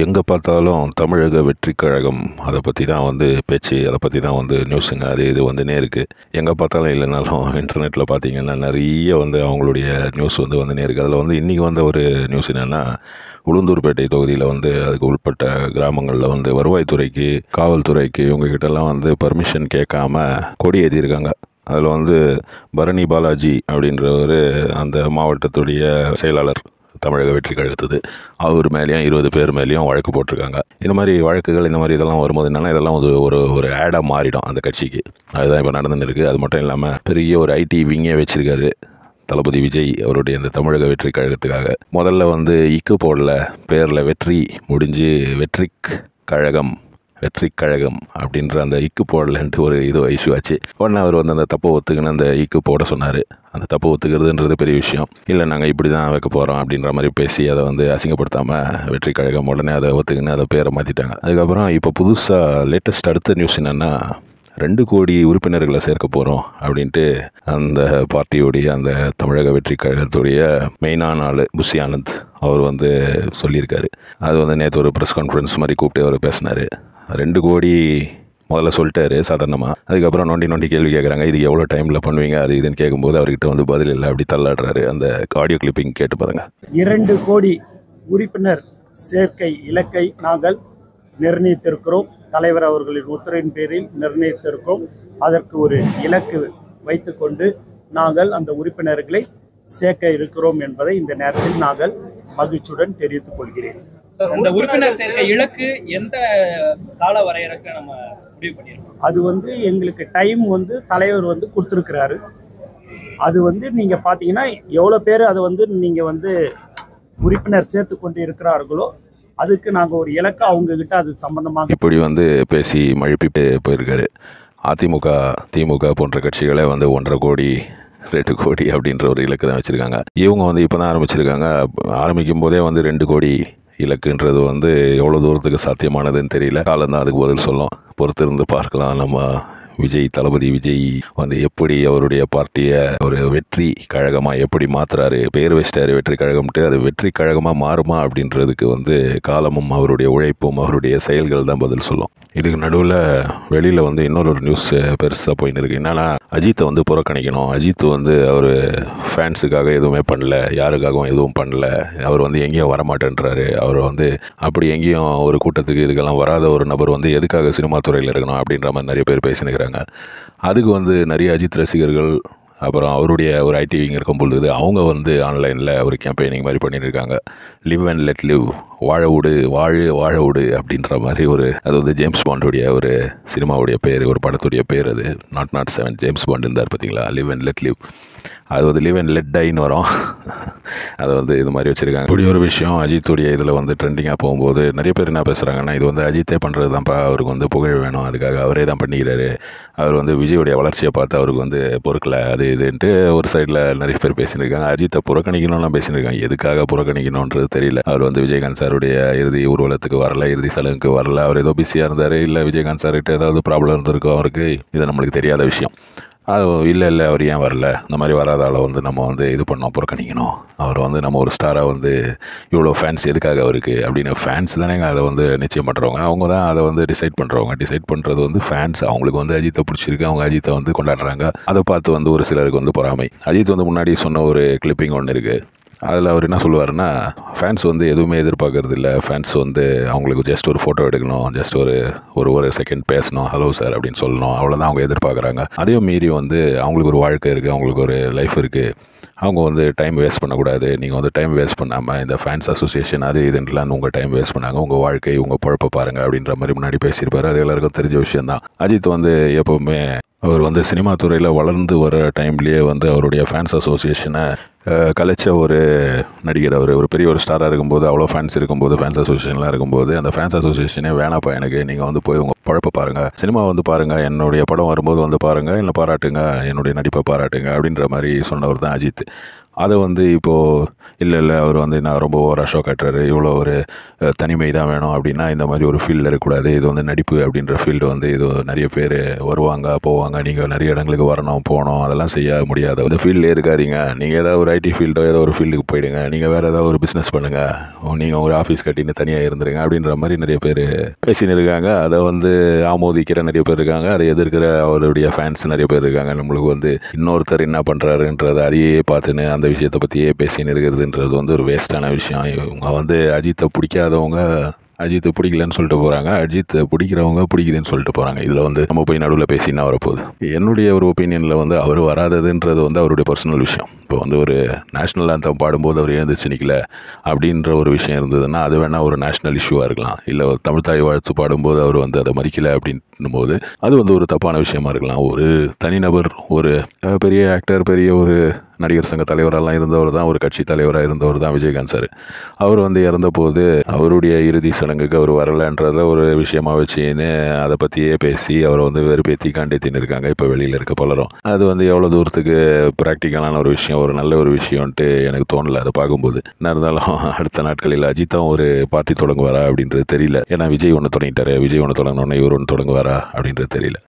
எங்கே பார்த்தாலும் தமிழக வெற்றி கழகம் அதை பற்றி தான் வந்து பேச்சு, அதை பற்றி தான் வந்து நியூஸுங்க அது இது வந்துனே இருக்குது. எங்கே பார்த்தாலும் இல்லைனாலும் இன்டர்நெட்டில் பார்த்தீங்கன்னா நிறைய வந்து அவங்களுடைய நியூஸ் வந்து வந்துனே இருக்குது. அதில் வந்து இன்றைக்கி வந்த ஒரு நியூஸ் என்னென்னா, உளுந்தூர்பேட்டை தொகுதியில் வந்து அதுக்கு உட்பட்ட கிராமங்களில் வந்து வருவாய்த்துறைக்கு, காவல்துறைக்கு இவங்ககிட்டலாம் வந்து பர்மிஷன் கேட்காம கொடி ஏற்றிருக்காங்க. அதில் வந்து பரணி பாலாஜி அப்படின்றவர் அந்த மாவட்டத்துடைய செயலாளர், தமிழக வெற்றி கழகத்துது, அவர் மேலேயும் 20 பேர் மேலேயும் வழக்கு போட்டிருக்காங்க. இந்த மாதிரி வழக்குகள் இந்த மாதிரி இதெல்லாம் வரும்போது என்னென்னா, இதெல்லாம் ஒரு ஆடாக மாறிடும் அந்த கட்சிக்கு. அதுதான் இப்போ நடந்துன்னு இருக்குது. அது மட்டும் இல்லாமல் பெரிய ஒரு ஐடி விங்கே வச்சுருக்காரு தளபதி விஜய் அவருடைய இந்த தமிழக வெற்றி கழகத்துக்காக. முதல்ல வந்து இக்கு போடல, பேரில் வெற்றி முடிஞ்சு வெற்றி கழகம் அப்படின்ற அந்த இக்கு போடலன்ட்டு ஒரு இஷ்யூ ஆச்சு. உடனே அவர் வந்து அந்த தப்பை ஒத்துக்குன்னு அந்த இக்கு போட சொன்னார். அந்த தப்பை ஒத்துக்கிறதுன்றது பெரிய விஷயம் இல்லை, நாங்கள் இப்படி தான் வைக்க போகிறோம் அப்படின்ற மாதிரி பேசி அதை வந்து அசிங்கப்படுத்தாமல் வெற்றி கழகம் உடனே அதை ஒத்துக்குன்னு அதை பேரை மாற்றிட்டாங்க. அதுக்கப்புறம் இப்போ புதுசாக லேட்டஸ்ட் அடுத்த நியூஸ் என்னென்னா, 2 கோடி உறுப்பினர்களை சேர்க்க போகிறோம் அப்படின்ட்டு அந்த பார்ட்டியோடைய அந்த தமிழக வெற்றி கழகத்துடைய மெயினான ஆள் புஷி ஆனந்த் அவர் வந்து சொல்லியிருக்காரு. அது வந்து நேற்று ஒரு ப்ரெஸ் கான்ஃபரன்ஸ் மாதிரி கூப்பிட்டு அவர் பேசினார். 2 கோடி முதல்ல சொல்லிட்டாரு சாதாரணமாக. அதுக்கப்புறம் நோண்டி கேள்வி கேட்குறாங்க, இதுக்கு எவ்வளோ டைமில் பண்ணுவீங்க அது இதுன்னு கேட்கும்போது அவர்கிட்ட வந்து பதில் இல்லை, அப்படி தள்ளாடுறாரு. அந்த ஆடியோ கிளிப்பிங் கேட்டு பாருங்கள். 2 கோடி உறுப்பினர் சேர்க்கை இலக்கை நாங்கள் நிர்ணயித்திருக்கிறோம். தலைவர் அவர்களின் உத்தரவின் பேரில் நிர்ணயித்திருக்கிறோம். அதற்கு ஒரு இலக்கு வைத்துக்கொண்டு நாங்கள் அந்த உறுப்பினர்களை சேர்க்க இருக்கிறோம் என்பதை இந்த நேரத்தில் நாங்கள் மகிழ்ச்சியுடன் தெரிவித்துக் கொள்கிறேன். அந்த உறுப்பினர் சேர்க்கை இலக்கு எந்த கால வரையறைக்கு நம்ம முடிவு பண்ணியிருக்கோம்? அது வந்து எங்களுக்கு டைம் வந்து தலைவர் வந்து கொடுத்துருக்கிறாரு. அது வந்து நீங்கள் பார்த்தீங்கன்னா எவ்வளோ பேர் அதை வந்து நீங்கள் வந்து உறுப்பினர் சேர்த்து கொண்டு இருக்கிறார்களோ அதுக்கு நாங்கள் ஒரு இலக்கு அவங்கக்கிட்ட அது சம்பந்தமாக இப்படி வந்து பேசி மழுப்பி போயிருக்காரு. திமுக போன்ற கட்சிகளை வந்து 1.5 கோடி 2 கோடி அப்படின்ற ஒரு இலக்கு தான் வச்சுருக்காங்க. இவங்க வந்து இப்போ தான் ஆரம்பிச்சிருக்காங்க. ஆரம்பிக்கும் போதே வந்து 2 கோடி இலக்குன்றது வந்து எவ்வளோ தூரத்துக்கு சாத்தியமானதுன்னு தெரியல. காலம்தான் அதுக்கு பதில் சொல்லும். பொறுத்திருந்து பார்க்கலாம். நம்ம தளபதி விஜய் வந்து எப்படி அவருடைய பார்ட்டியை ஒரு வெற்றி கழகமாக எப்படி மாற்றுறாரு, பேர் வச்சிட்டாரு வெற்றி கழகம்ட்டு, அது வெற்றி கழகமாக மாறுமா அப்படின்றதுக்கு வந்து காலமும் அவருடைய உழைப்பும் அவருடைய செயல்கள் தான் பதில் சொல்லும். இதுக்கு நடுவில் வெளியில் வந்து இன்னொரு நியூஸ் பெருசாக போயின்னு இருக்குது. என்னென்னா, அஜித்தை வந்து புறக்கணிக்கணும். அஜித் வந்து அவர் ஃபேன்ஸுக்காக எதுவுமே பண்ணல, யாருக்காகவும் எதுவும் பண்ணல, அவர் வந்து எங்கேயும் வரமாட்டேன்றாரு. அவர் வந்து அப்படி எங்கேயும் ஒரு கூட்டத்துக்கு இதுக்கெல்லாம் வராத ஒரு நபர் வந்து எதுக்காக சினிமா துறையில் இருக்கணும் அப்படின்ற மாதிரி நிறைய பேர் பேசினுக்கிறாங்க. அதுக்கு வந்து நிறைய அஜித் ரசிகர்கள் அப்புறம் அவருடைய ஒரு ஐடி விங் இருக்கும் பொழுது அவங்க வந்து ஆன்லைனில் ஒரு கேம்பெயினிங் மாதிரி பண்ணியிருக்காங்க. லிவ் அண்ட் லெட் லிவ், வாழ விடு அப்படின்ற மாதிரி அது வந்து ஜேம்ஸ் பாண்டுடைய ஒரு சினிமாவுடைய பேர், ஒரு படத்துடைய பேர். அது 007 ஜேம்ஸ் பாண்ட் இருந்தார் பார்த்தீங்களா, லிவ் அண்ட் லெட் லிவ். அது வந்து லிவ் அண்ட் லெட் டைன்னு வரும். அதை வந்து இது மாதிரி வச்சுருக்காங்க. இப்படி ஒரு விஷயம் அஜித்துடைய இதில் வந்து ட்ரெண்டிங்காக போகும்போது நிறைய பேர் என்ன பேசுகிறாங்கன்னா, இது வந்து அஜித்தே பண்ணுறது தான்ப்பா, அவருக்கு வந்து புகழ் வேணும், அதுக்காக அவரே தான் பண்ணிக்கிறாரு, அவர் வந்து விஜயோடைய வளர்ச்சியை பார்த்து அவருக்கு வந்து பொறுக்கலை அது இதுன்ட்டு ஒரு சைடில் நிறைய பேர் பேசியிருக்காங்க. அஜித்தை புறக்கணிக்கணும்லாம் பேசியிருக்காங்க. எதுக்காக புறக்கணிக்கணுன்றது தெரியல. அவர் வந்து விஜயகாந்த் சாருடைய இறுதி ஊர்வலத்துக்கு வரல, இறுதி சடங்குக்கு வரல, அவர் ஏதோ பிஸியாக இருந்தார், இல்லை விஜயகாந்த் சார்கிட்ட ஏதாவது ப்ராப்ளம் இருந்திருக்கும் அவருக்கு, இது நம்மளுக்கு தெரியாத விஷயம். அது இல்லை அவர் ஏன் வரல, இந்த மாதிரி வராத ஆளை வந்து நம்ம வந்து இது பண்ணோம், புறக்கணிக்கணும். அவர் வந்து நம்ம ஒரு ஸ்டாராக வந்து இவ்வளோ ஃபேன்ஸ் எதுக்காக அவருக்கு அப்படின்னு, ஃபேன்ஸ் தானேங்க அதை வந்து நிச்சயம் பண்ணுறவங்க, அவங்க தான் அதை வந்து டிசைட் பண்ணுறது வந்து ஃபேன்ஸ். அவங்களுக்கு வந்து அஜித்தை பிடிச்சிருக்கு, அவங்க அஜித்தை வந்து கொண்டாடுறாங்க. அதை பார்த்து வந்து ஒரு சிலருக்கு வந்து பொறாமை. அஜித் வந்து முன்னாடி சொன்ன ஒரு கிளிப்பிங் ஒன்று இருக்குது. அதில் அவர் என்ன சொல்லுவாருன்னா, ஃபேன்ஸ் வந்து எதுவுமே எதிர்பார்க்கறது இல்லை, ஃபேன்ஸ் வந்து அவங்களுக்கு ஜஸ்ட் ஒரு ஃபோட்டோ எடுக்கணும், ஜஸ்ட் ஒரு செகண்ட் பேசணும், ஹலோ சார் அப்படின்னு சொல்லணும், அவ்வளோதான் அவங்க எதிர்பார்க்குறாங்க. அதையும் மீறி வந்து அவங்களுக்கு ஒரு வாழ்க்கை இருக்குது, அவங்களுக்கு ஒரு லைஃப் இருக்குது, அவங்க வந்து டைம் வேஸ்ட் பண்ணக்கூடாது. நீங்கள் வந்து டைம் வேஸ்ட் பண்ணாமல் இந்த ஃபேன்ஸ் அசோசியேஷன் அது இதுன்றலாம் உங்கள் டைம் வேஸ்ட் பண்ணாங்க, உங்கள் வாழ்க்கை உங்கள் பொழப்பை பாருங்கள் அப்படின்ற மாதிரி முன்னாடி பேசியிருப்பார். அது எல்லாருக்கும் தெரிஞ்ச விஷயந்தான். அஜித் வந்து எப்போவுமே அவர் வந்து சினிமா துறையில் வளர்ந்து வர டைம்லேயே வந்து அவருடைய ஃபேன்ஸ் அசோசியேஷனை கலைச்ச ஒரு நடிகர். அவர் ஒரு பெரிய ஒரு ஸ்டாராக இருக்கும்போது, அவ்வளோ ஃபேன்ஸ் இருக்கும்போது, ஃபேன்ஸ் அசோசியேஷன்லாம் இருக்கும்போது, அந்த ஃபேன்ஸ் அசோசியேஷனே வேணாப்பா எனக்கு, நீங்கள் வந்து போய் உங்கள் பழப்பை பாருங்கள், சினிமா வந்து பாருங்கள், என்னுடைய படம் வரும்போது வந்து பாருங்கள், இல்லை பாராட்டுங்க, என்னுடைய நடிப்பை பாராட்டுங்க அப்படின்ற மாதிரி சொன்னவர் தான் அஜித். அதை வந்து இப்போது இல்லை அவர் வந்து நான் ரொம்ப ஓவராக ஷோ காட்டுறாரு, இவ்வளோ ஒரு தனிமை தான் வேணும் அப்படின்னா இந்த மாதிரி ஒரு ஃபீல்டில் இருக்கக்கூடாது. இது வந்து நடிப்பு அப்படின்ற ஃபீல்டு வந்து இது நிறைய பேர் வருவாங்க போவாங்க, நீங்கள் நிறைய இடங்களுக்கு வரணும் போகணும், அதெல்லாம் செய்ய முடியாது. அந்த ஃபீல்ட்லேயே இருக்காதீங்க. நீங்கள் ஏதாவது ஒரு ஐடி ஃபீல்டோ ஏதோ ஒரு ஃபீல்டுக்கு போயிடுங்க, நீங்கள் வேறு ஏதாவது ஒரு பிஸ்னஸ் பண்ணுங்கள், நீங்கள் ஒரு ஆஃபீஸ் கட்டின்னு தனியாக இருந்துருங்க அப்படின்ற மாதிரி நிறைய பேர் பேசின்னு இருக்காங்க. அதை வந்து ஆமோதிக்கிற நிறைய பேர் இருக்காங்க, அதை எதிர்க்கிற அவருடைய ஃபேன்ஸ் நிறைய பேர் இருக்காங்க. நம்மளுக்கு வந்து இன்னொருத்தர் என்ன பண்ணுறாருன்றதை அதையே பார்த்துன்னு அந்த விஷயத்தை பற்றியே பேசின்னு இருக்கிறதுன்றது வந்து ஒரு வேஸ்ட்டான விஷயம். இவங்க வந்து அஜித்தை பிடிக்காதவங்க அஜித் பிடிக்கலன்னு சொல்லிட்டு போகிறாங்க, அஜித் பிடிக்கிறவங்க பிடிக்குதுன்னு சொல்லிட்டு போகிறாங்க. இதில் வந்து நம்ம போய் நடுவில் பேசினா வரப்போகுது. என்னுடைய ஒரு ஒப்பீனியனில் வந்து அவர் வராததுன்றது வந்து அவருடைய பர்சனல் விஷயம். இப்போ வந்து ஒரு நேஷ்னல் ஆந்தம் பாடும்போது அவர் எழுந்துச்சு நிற்கல அப்படின்ற ஒரு விஷயம் இருந்ததுன்னா அது வேணால் ஒரு நேஷ்னல் இஷ்யூவாக இருக்கலாம். இல்லை ஒரு தமிழ்தாய் வாழ்த்து பாடும்போது அவர் வந்து அதை மதிக்கலை அப்படின்னும் போது அது வந்து ஒரு தப்பான விஷயமா இருக்கலாம். ஒரு தனிநபர், ஒரு பெரிய ஆக்டர், பெரிய ஒரு நடிகர் சங்க தலைவரெல்லாம் இருந்தவர் தான், ஒரு கட்சி தலைவராக இருந்தவர் தான் விஜயகாந்த் சார். அவர் வந்து இறந்த போது அவருடைய இறுதி சடங்குக்கு அவர் வரலைன்றத ஒரு விஷயமா வச்சுன்னு அதை பற்றியே பேசி அவரை வந்து வெறுப்பேற்றி காண்டேத்தின்னு இருக்காங்க இப்போ வெளியில் இருக்க பலரும். அது வந்து எவ்வளோ தூரத்துக்கு ப்ராக்டிக்கலான ஒரு விஷயம், ஒரு நல்ல ஒரு விஷயம்ன்ட்டு எனக்கு தோணலை அதை பார்க்கும்போது. என்ன இருந்தாலும் அடுத்த நாட்களில் அஜித்தும் ஒரு பார்ட்டி தொடங்குவாரா அப்படின்றது தெரியல. ஏன்னா விஜய் ஒன்று தொடங்கிட்டாரு, விஜய் ஒன்று தொடங்கினோடனே இவர் ஒன்று தொடங்குவாரா அப்படின்றது தெரியல.